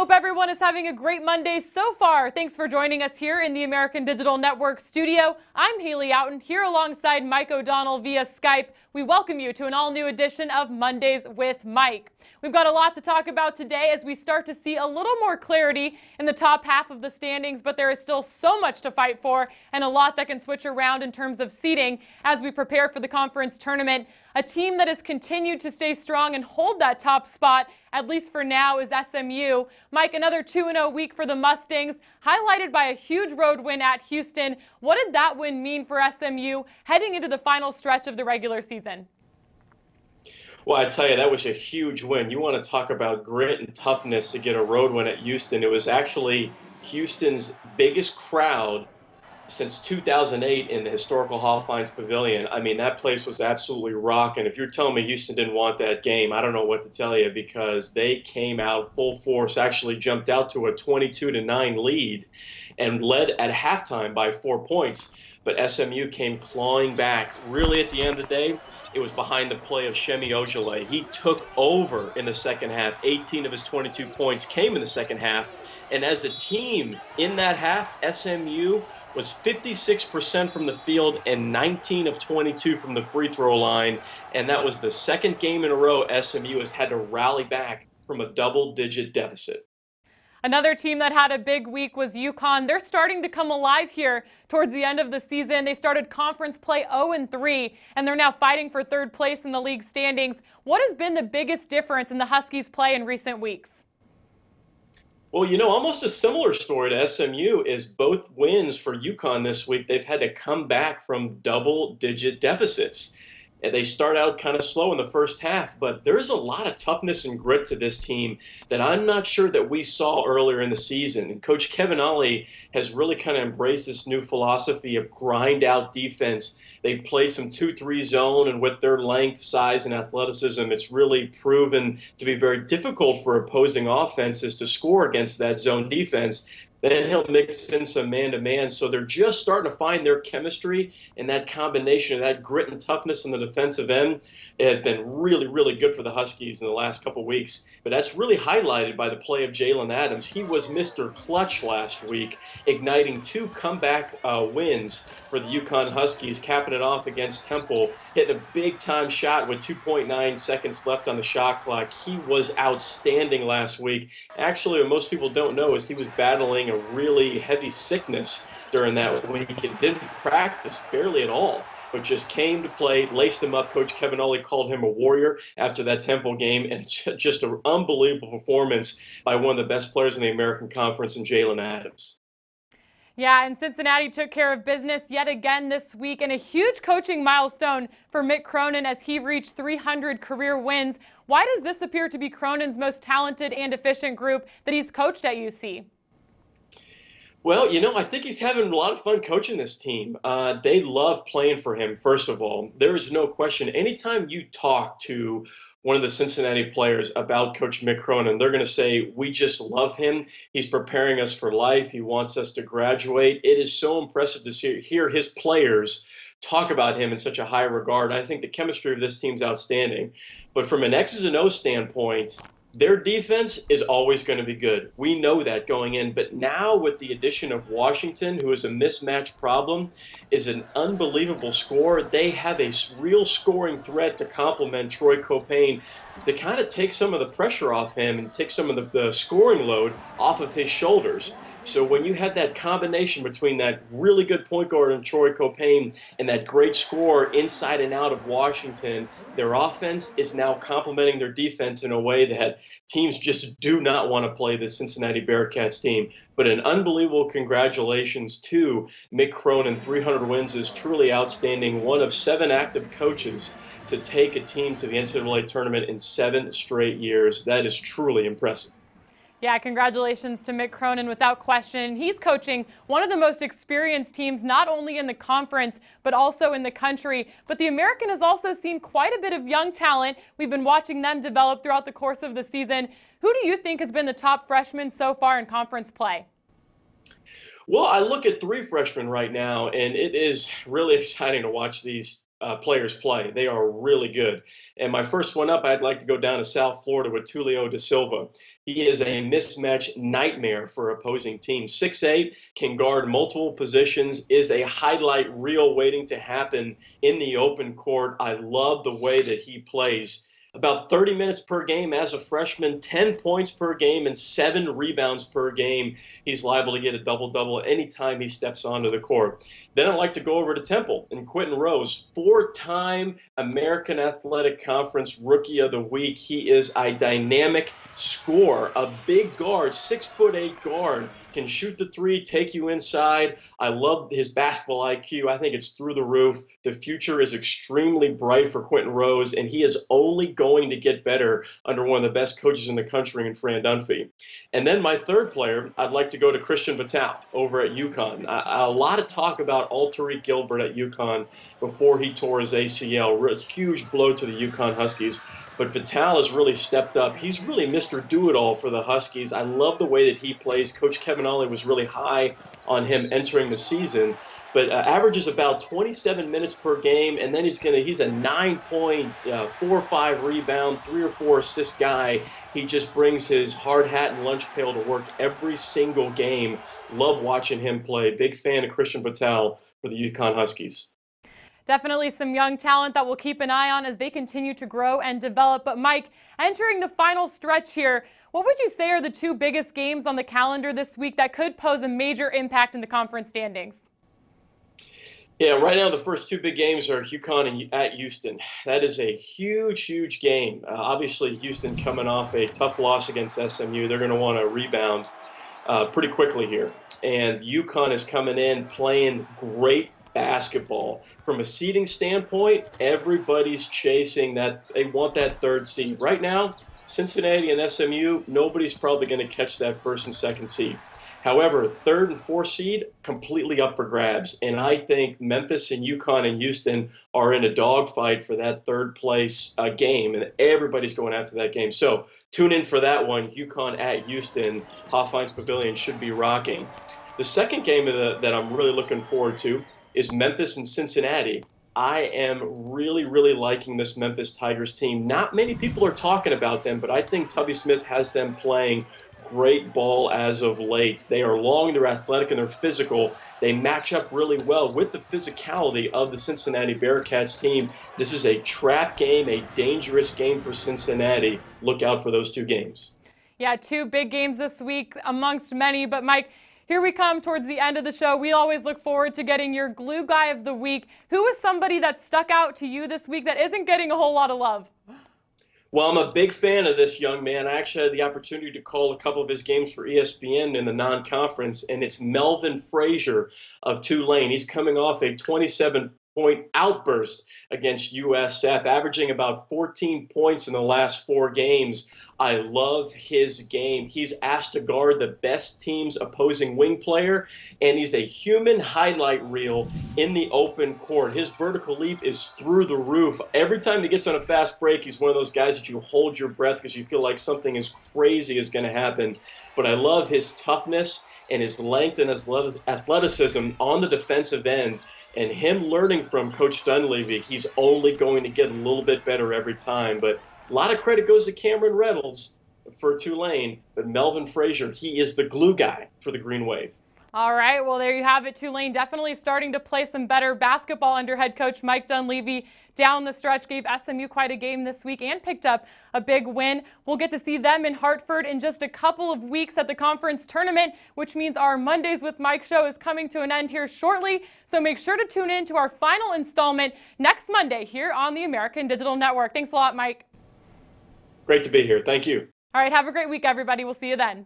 Hope everyone is having a great Monday so far. Thanks for joining us here in the American Digital Network studio. I'm Hali Oughton here alongside Mike O'Donnell via Skype. We welcome you to an all-new edition of Mondays with Mike. We've got a lot to talk about today as we start to see a little more clarity in the top half of the standings, but there is still so much to fight for and a lot that can switch around in terms of seeding as we prepare for the conference tournament. A team that has continued to stay strong and hold that top spot, at least for now, is SMU. Mike, another 2-0 week for the Mustangs, highlighted by a huge road win at Houston. What did that win mean for SMU heading into the final stretch of the regular season? Well, I tell you, that was a huge win. You want to talk about grit and toughness to get a road win at Houston. It was actually Houston's biggest crowd since 2008 in the historical Hall-of-Fame's Pavilion. I mean, that place was absolutely rocking. If you're telling me Houston didn't want that game, I don't know what to tell you, because they came out full force, actually jumped out to a 22-9 lead and led at halftime by 4 points. But SMU came clawing back. Really, at the end of the day, it was behind the play of Shemi Ojale. He took over in the second half. 18 of his 22 points came in the second half. And as a team in that half, SMU was 56% from the field and 19 of 22 from the free throw line. And that was the second game in a row SMU has had to rally back from a double-digit deficit. Another team that had a big week was UConn. They're starting to come alive here towards the end of the season. They started conference play 0-3, and they're now fighting for third place in the league standings. What has been the biggest difference in the Huskies' play in recent weeks? Well, you know, almost a similar story to SMU is both wins for UConn this week. They've had to come back from double-digit deficits. And they start out kind of slow in the first half, but there's a lot of toughness and grit to this team that I'm not sure that we saw earlier in the season. And Coach Kevin Hali has really kind of embraced this new philosophy of grind-out defense. They've played some 2-3 zone, and with their length, size, and athleticism, it's really proven to be very difficult for opposing offenses to score against that zone defense. Then he'll mix in some man-to-man. So they're just starting to find their chemistry, and that combination of that grit and toughness in the defensive end, it had been really, really good for the Huskies in the last couple weeks. But that's really highlighted by the play of Jalen Adams. He was Mr. Clutch last week, igniting 2 comeback wins for the UConn Huskies, capping it off against Temple, hitting a big-time shot with 2.9 seconds left on the shot clock. He was outstanding last week. Actually, what most people don't know is he was battling a really heavy sickness during that week and didn't practice barely at all, but just came to play, laced him up. Coach Kevin Hali called him a warrior after that Temple game, and it's just an unbelievable performance by one of the best players in the American Conference in Jalen Adams. Yeah, and Cincinnati took care of business yet again this week, and a huge coaching milestone for Mick Cronin as he reached 300 career wins. Why does this appear to be Cronin's most talented and efficient group that he's coached at UC? Well, you know, I think he's having a lot of fun coaching this team. They love playing for him, first of all. There is no question. Anytime you talk to one of the Cincinnati players about Coach Mick Cronin, they're going to say, we just love him. He's preparing us for life. He wants us to graduate. It is so impressive to hear his players talk about him in such a high regard. I think the chemistry of this team's outstanding. But from an X's and O's standpoint, their defense is always going to be good. We know that going in. But now with the addition of Washington, who is a mismatch problem, is an unbelievable scorer. They have a real scoring threat to complement Troy Copain to kind of take some of the pressure off him and take some of the scoring load off of his shoulders. So when you had that combination between that really good point guard in Troy Copain and that great scorer inside and out of Washington, their offense is now complementing their defense in a way that teams just do not want to play the Cincinnati Bearcats team. But an unbelievable congratulations to Mick Cronin. 300 wins is truly outstanding. One of 7 active coaches to take a team to the NCAA tournament in 7 straight years. That is truly impressive. Yeah, congratulations to Mick Cronin without question. He's coaching one of the most experienced teams, not only in the conference, but also in the country. But the American has also seen quite a bit of young talent. We've been watching them develop throughout the course of the season. Who do you think has been the top freshman so far in conference play? Well, I look at 3 freshmen right now, and it is really exciting to watch these players play. They are really good. And my first one up, I'd like to go down to South Florida with Tulio da Silva. He is a mismatch nightmare for opposing teams. 6'8", can guard multiple positions, is a highlight reel waiting to happen in the open court. I love the way that he plays. About 30 minutes per game as a freshman, 10 points per game, and 7 rebounds per game. He's liable to get a double-double anytime he steps onto the court. Then I'd like to go over to Temple and Quentin Rose, 4-time American Athletic Conference Rookie of the Week. He is a dynamic scorer, a big guard, 6'8" guard, can shoot the three, take you inside. I love his basketball IQ. I think it's through the roof. The future is extremely bright for Quentin Rose, and he is only going to get better under one of the best coaches in the country in Fran Dunphy. And then my third player, I'd like to go to Christian Vital over at UConn. A lot of talk about Tariq Gilbert at UConn before he tore his ACL. Huge blow to the UConn Huskies. But Vital has really stepped up. He's really Mr. Do-It-All for the Huskies. I love the way that he plays. Coach Kevin Ollie was really high on him entering the season, but averages about 27 minutes per game, and then he's a 9-point, 4 or 5 rebound, 3 or 4 assist guy. He just brings his hard hat and lunch pail to work every single game. Love watching him play. Big fan of Christian Vital for the UConn Huskies. Definitely some young talent that we'll keep an eye on as they continue to grow and develop. But Mike, entering the final stretch here, what would you say are the 2 biggest games on the calendar this week that could pose a major impact in the conference standings? Yeah, right now the first 2 big games are UConn at Houston. That is a huge, huge game. Obviously, Houston coming off a tough loss against SMU. They're going to want to rebound pretty quickly here. And UConn is coming in playing great basketball. From a seeding standpoint, everybody's chasing that. They want that 3rd seed. Right now, Cincinnati and SMU, nobody's probably going to catch that 1st and 2nd seed. However, 3rd and 4th seed, completely up for grabs. And I think Memphis and UConn and Houston are in a dogfight for that 3rd place game, and everybody's going after that game. So tune in for that one. UConn at Houston, Hofheinz Pavilion should be rocking. The second game that I'm really looking forward to is Memphis and Cincinnati. I am really, really liking this Memphis Tigers team. Not many people are talking about them, but I think Tubby Smith has them playing great ball as of late. They are long, they're athletic, and they're physical. They match up really well with the physicality of the Cincinnati Bearcats team. This is a trap game, a dangerous game for Cincinnati. Look out for those 2 games. Yeah, 2 big games this week amongst many, but Mike, here we come towards the end of the show. We always look forward to getting your glue guy of the week. Who is somebody that stuck out to you this week that isn't getting a whole lot of love? Well, I'm a big fan of this young man. I actually had the opportunity to call a couple of his games for ESPN in the non-conference, and it's Melvin Frazier of Tulane. He's coming off a 27-point outburst against USF, averaging about 14 points in the last 4 games. I love his game. He's asked to guard the best team's opposing wing player, and he's a human highlight reel in the open court. His vertical leap is through the roof. Every time he gets on a fast break, he's one of those guys that you hold your breath because you feel like something as crazy is going to happen. But I love his toughness and his length and his athleticism on the defensive end. And him learning from Coach Dunleavy, he's only going to get a little bit better every time. But a lot of credit goes to Cameron Reynolds for Tulane, but Melvin Frazier, he is the glue guy for the Green Wave. All right, well, there you have it. Tulane definitely starting to play some better basketball under head coach Mike Dunleavy. Down the stretch, gave SMU quite a game this week and picked up a big win. We'll get to see them in Hartford in just a couple of weeks at the conference tournament, which means our Mondays with Mike show is coming to an end here shortly. So make sure to tune in to our final installment next Monday here on the American Digital Network. Thanks a lot, Mike. Great to be here. Thank you. All right, have a great week, everybody. We'll see you then.